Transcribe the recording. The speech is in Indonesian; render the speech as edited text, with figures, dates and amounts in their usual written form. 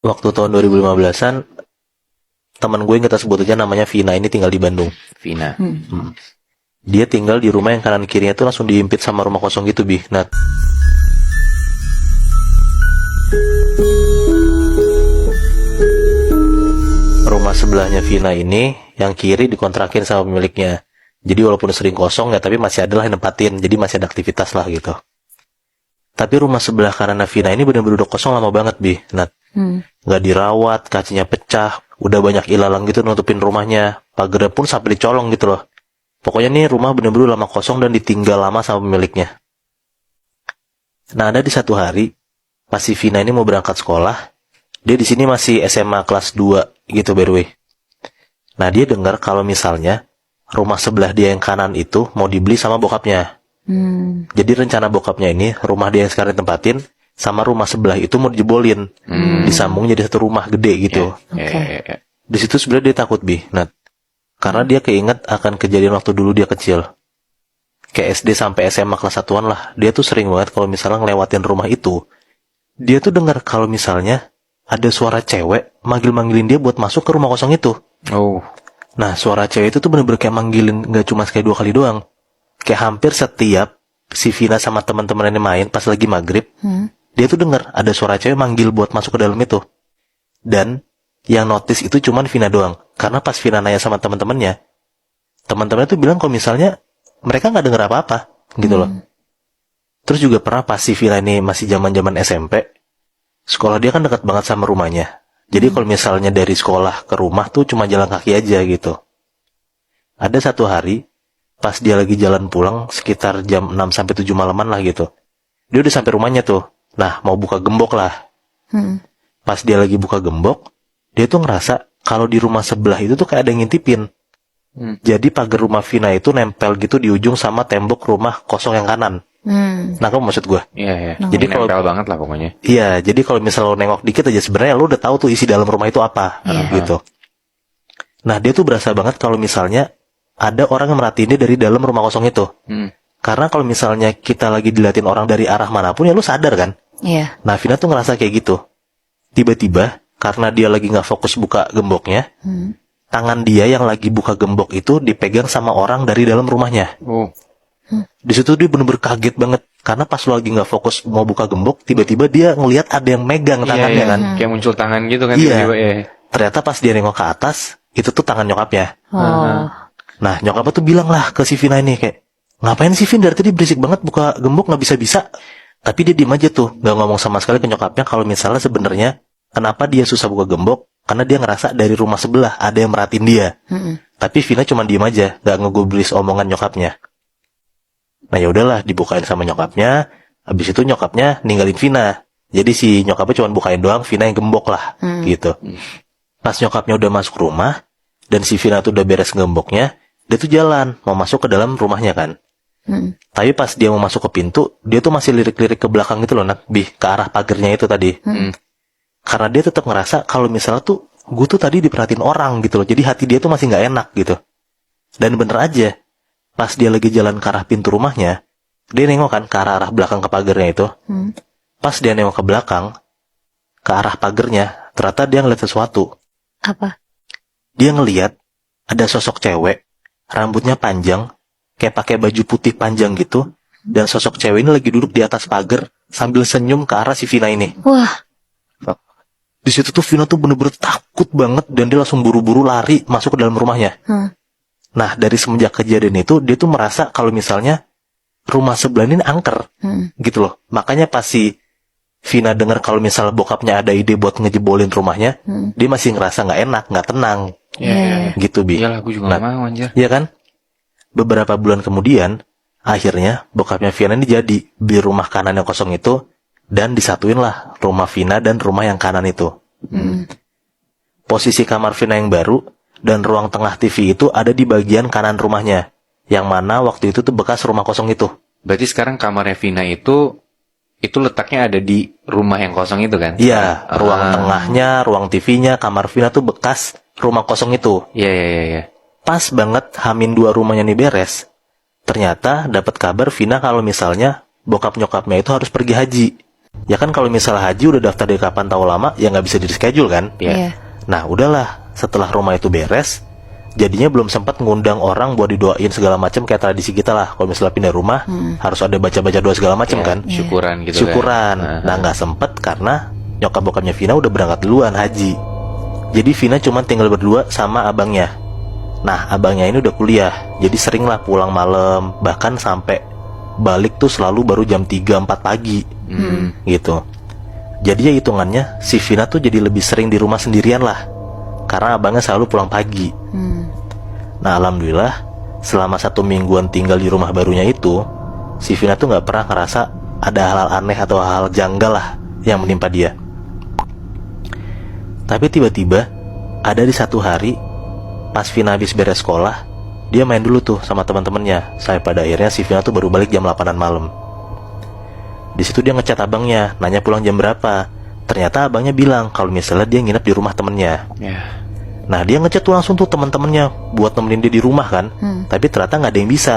Waktu tahun 2015-an, teman gue yang kita sebut aja namanya Vina ini tinggal di Bandung. Vina. Dia tinggal di rumah yang kanan kirinya tuh langsung diimpit sama rumah kosong gitu, Bi. Nah, rumah sebelahnya Vina ini yang kiri dikontrakin sama pemiliknya. Jadi walaupun sering kosong ya, tapi masih ada lah yang nempatin. Jadi masih ada aktivitas lah gitu. Tapi rumah sebelah kanan Vina ini bener-bener udah kosong lama banget, Bi. Nah, nggak dirawat, kacanya pecah, udah banyak ilalang gitu nutupin rumahnya. Pagarnya pun sampai dicolong gitu loh. Pokoknya nih rumah bener-bener lama kosong dan ditinggal lama sama pemiliknya. Nah, ada di satu hari, pas si Vina ini mau berangkat sekolah, dia di sini masih SMA kelas 2 gitu by the way. Nah, dia dengar kalau misalnya rumah sebelah dia yang kanan itu mau dibeli sama bokapnya. Jadi rencana bokapnya ini, rumah dia yang sekarang ditempatin, sama rumah sebelah itu mau dijebolin. Disambung jadi satu rumah gede gitu. Ya. Di situ sebenarnya dia takut, Bi. Nah, karena dia keinget akan kejadian waktu dulu dia kecil. Kayak SD sampai SMA kelas 1-an lah. Dia tuh sering banget kalau misalnya ngelewatin rumah itu. Dia tuh dengar kalau misalnya ada suara cewek manggil-manggilin dia buat masuk ke rumah kosong itu. Oh. Nah, suara cewek itu tuh bener-bener kayak manggilin, gak cuma sekali 2 kali doang. Kayak hampir setiap si Vina sama teman-temannya main pas lagi maghrib, dia tuh dengar ada suara cewek manggil buat masuk ke dalam itu. Dan yang notice itu cuman Vina doang. Karena pas Vina nanya sama teman-temannya tuh bilang kalau misalnya mereka nggak dengar apa-apa gitu loh. Terus juga pernah pas si Vina ini masih zaman-zaman SMP, sekolah dia kan dekat banget sama rumahnya. Jadi kalau misalnya dari sekolah ke rumah tuh cuma jalan kaki aja gitu. Ada satu hari, pas dia lagi jalan pulang sekitar jam 6-7 malaman lah gitu. Dia udah sampai rumahnya tuh. Nah, mau buka gembok lah. Pas dia lagi buka gembok, dia tuh ngerasa kalau di rumah sebelah itu tuh kayak ada yang ngintipin. Jadi pagar rumah Vina itu nempel gitu di ujung sama tembok rumah kosong yang kanan. Nah, kamu maksud gue? Iya. Jadi kalau Nempel banget lah pokoknya. iya, jadi kalau misalnya lo nengok dikit aja sebenarnya lo udah tahu tuh isi dalam rumah itu apa, gitu. Nah, dia tuh berasa banget kalau misalnya ada orang yang merhatiin dia dari dalam rumah kosong itu. Karena kalau misalnya kita lagi diliatin orang dari arah manapun ya lo sadar kan? Iya. Nah, Vina tuh ngerasa kayak gitu. Tiba-tiba karena dia lagi nggak fokus buka gemboknya, tangan dia yang lagi buka gembok itu dipegang sama orang dari dalam rumahnya. Oh. Di situ dia bener-bener kaget banget karena pas lo lagi nggak fokus mau buka gembok, tiba-tiba dia ngelihat ada yang megang tangannya Iya. kan. Kayak muncul tangan gitu kan Iya. tiba-tiba ya. Ternyata pas dia nengok ke atas, itu tuh tangan nyokapnya. Oh. Nah, nyokapnya tuh bilang lah ke si Vina ini kayak, ngapain sih Vin dari tadi berisik banget buka gembok nggak bisa-bisa. Tapi dia diem aja tuh, nggak ngomong sama sekali ke nyokapnya kalau misalnya sebenarnya kenapa dia susah buka gembok, karena dia ngerasa dari rumah sebelah ada yang merhatiin dia. Tapi Vina cuma diem aja, nggak ngegubris omongan nyokapnya. Nah, ya udahlah dibukain sama nyokapnya. Habis itu nyokapnya ninggalin Vina. Jadi si nyokapnya cuma bukain doang, Vina yang gembok lah, gitu. Pas nyokapnya udah masuk rumah dan si Vina tuh udah beres gemboknya, dia tuh jalan mau masuk ke dalam rumahnya kan. Tapi pas dia mau masuk ke pintu, dia tuh masih lirik-lirik ke belakang gitu loh, ke arah pagernya itu tadi. Karena dia tetap ngerasa kalau misalnya tuh gue tuh tadi diperhatiin orang gitu loh. Jadi hati dia tuh masih nggak enak gitu. Dan bener aja, pas dia lagi jalan ke arah pintu rumahnya, dia nengok kan ke arah belakang ke pagernya itu. Pas dia nengok ke belakang, ke arah pagernya, ternyata dia ngeliat sesuatu. Apa? Dia ngeliat ada sosok cewek, rambutnya panjang, kayak pakai baju putih panjang gitu, dan sosok cewek ini lagi duduk di atas pagar sambil senyum ke arah si Vina ini. Wah. Di situ tuh Vina tuh bener-bener takut banget dan dia langsung buru-buru lari masuk ke dalam rumahnya. Nah, dari semenjak kejadian itu dia tuh merasa kalau misalnya rumah sebelah ini angker, gitu loh. Makanya pas si Vina dengar kalau misalnya bokapnya ada ide buat ngejebolin rumahnya, dia masih ngerasa nggak enak, nggak tenang, Iya. gitu Bi. Iyalah, gue juga nggak mau anjir. Iya kan? Beberapa bulan kemudian, akhirnya bokapnya Vina ini jadi di rumah kanan yang kosong itu, dan disatuin lah rumah Vina dan rumah yang kanan itu. Posisi kamar Vina yang baru dan ruang tengah TV itu ada di bagian kanan rumahnya, yang mana waktu itu tuh bekas rumah kosong itu. Berarti sekarang kamarnya Vina itu letaknya ada di rumah yang kosong itu kan? Iya, ruang tengahnya, ruang TV-nya, kamar Vina tuh bekas rumah kosong itu. Iya. Pas banget H-2 rumahnya nih beres, ternyata dapat kabar Vina kalau misalnya bokap nyokapnya itu harus pergi haji. Ya kan kalau misalnya haji udah daftar dari kapan tahu lama, ya nggak bisa di reschedule kan? Iya. Nah udahlah, setelah rumah itu beres, jadinya belum sempat ngundang orang buat didoain segala macam kayak tradisi kita lah. Kalau misalnya pindah rumah, harus ada baca-baca doa segala macam Iya, kan? syukuran gitu Syukuran. kan. Nah nggak sempet karena nyokap bokapnya Vina udah berangkat duluan haji. Jadi Vina cuma tinggal berdua sama abangnya. Nah abangnya ini udah kuliah, jadi sering lah pulang malam, bahkan sampai balik tuh selalu baru jam 3-4 pagi gitu. Jadi ya hitungannya si Vina tuh jadi lebih sering di rumah sendirian lah, karena abangnya selalu pulang pagi. Nah alhamdulillah selama 1 mingguan tinggal di rumah barunya itu, si Vina tuh nggak pernah ngerasa ada hal-hal aneh atau hal-hal janggal lah yang menimpa dia. Tapi tiba-tiba ada di satu hari pas Vina habis beres sekolah, dia main dulu tuh sama teman-temannya. Sampai pada akhirnya si Vina tuh baru balik jam 8-an malam. Di situ dia ngechat abangnya, nanya pulang jam berapa. Ternyata abangnya bilang kalau misalnya dia nginep di rumah temennya. Ya. Nah dia ngechat tuh langsung tuh teman-temannya buat nemenin dia di rumah kan. Tapi ternyata nggak ada yang bisa.